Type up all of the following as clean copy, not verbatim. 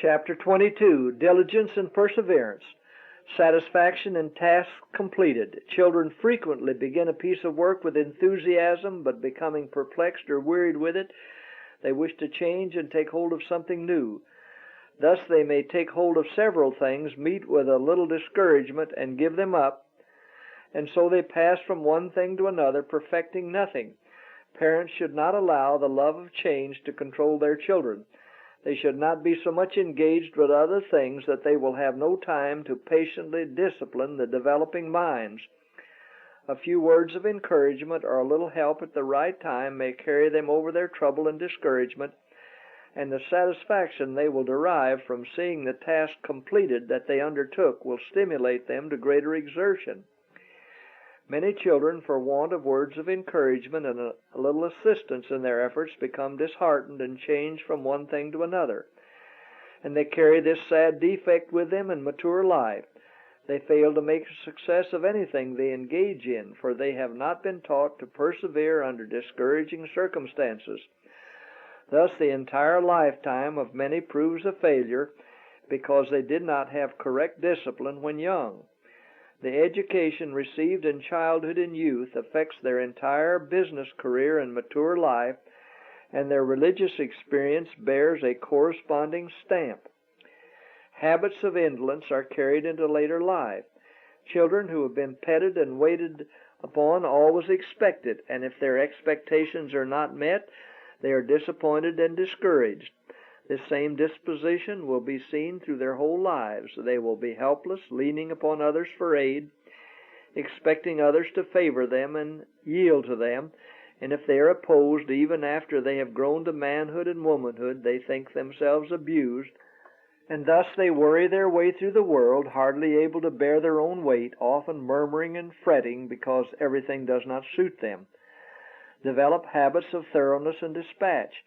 Chapter 22, Diligence and Perseverance. Satisfaction in tasks completed. Children frequently begin a piece of work with enthusiasm, but becoming perplexed or wearied with it, they wish to change and take hold of something new. Thus they may take hold of several things, meet with a little discouragement, and give them up, and so they pass from one thing to another, perfecting nothing. Parents should not allow the love of change to control their children. They should not be so much engaged with other things that they will have no time to patiently discipline the developing minds. A few words of encouragement or a little help at the right time may carry them over their trouble and discouragement, and the satisfaction they will derive from seeing the task completed that they undertook will stimulate them to greater exertion. Many children, for want of words of encouragement and a little assistance in their efforts, become disheartened and change from one thing to another. And they carry this sad defect with them in mature life. They fail to make a success of anything they engage in, for they have not been taught to persevere under discouraging circumstances. Thus the entire lifetime of many proves a failure because they did not have correct discipline when young. The education received in childhood and youth affects their entire business career and mature life, and their religious experience bears a corresponding stamp. Habits of indolence are carried into later life. Children who have been petted and waited upon always expect it, and if their expectations are not met, they are disappointed and discouraged. This same disposition will be seen through their whole lives. They will be helpless, leaning upon others for aid, expecting others to favor them and yield to them, and if they are opposed even after they have grown to manhood and womanhood, they think themselves abused, and thus they worry their way through the world, hardly able to bear their own weight, often murmuring and fretting because everything does not suit them. Develop habits of thoroughness and dispatch.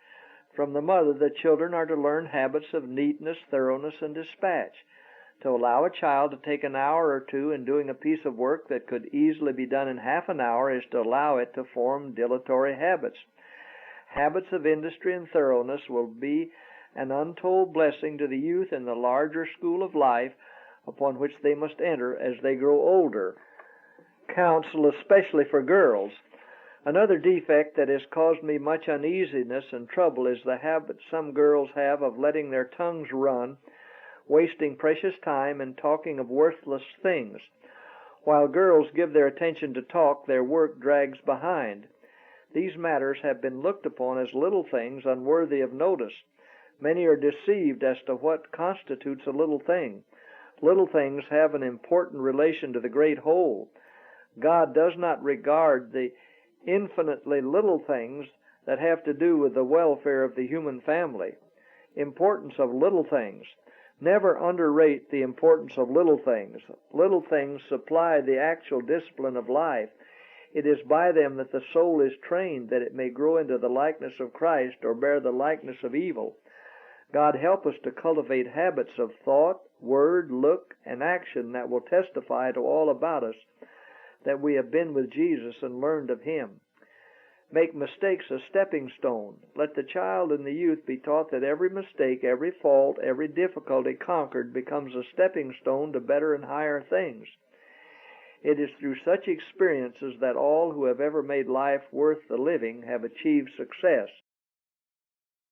From the mother, the children are to learn habits of neatness, thoroughness, and dispatch. To allow a child to take an hour or two in doing a piece of work that could easily be done in half an hour is to allow it to form dilatory habits. Habits of industry and thoroughness will be an untold blessing to the youth in the larger school of life upon which they must enter as they grow older. Counsel especially for girls. Another defect that has caused me much uneasiness and trouble is the habit some girls have of letting their tongues run, wasting precious time and talking of worthless things. While girls give their attention to talk, their work drags behind. These matters have been looked upon as little things unworthy of notice. Many are deceived as to what constitutes a little thing. Little things have an important relation to the great whole. God does not regard the infinitely little things that have to do with the welfare of the human family. Importance of little things. Never underrate the importance of little things. Little things supply the actual discipline of life. It is by them that the soul is trained that it may grow into the likeness of Christ or bear the likeness of evil. God help us to cultivate habits of thought, word, look, and action that will testify to all about us that we have been with Jesus and learned of Him. Make mistakes a stepping stone. Let the child and the youth be taught that every mistake, every fault, every difficulty conquered becomes a stepping stone to better and higher things. It is through such experiences that all who have ever made life worth the living have achieved success.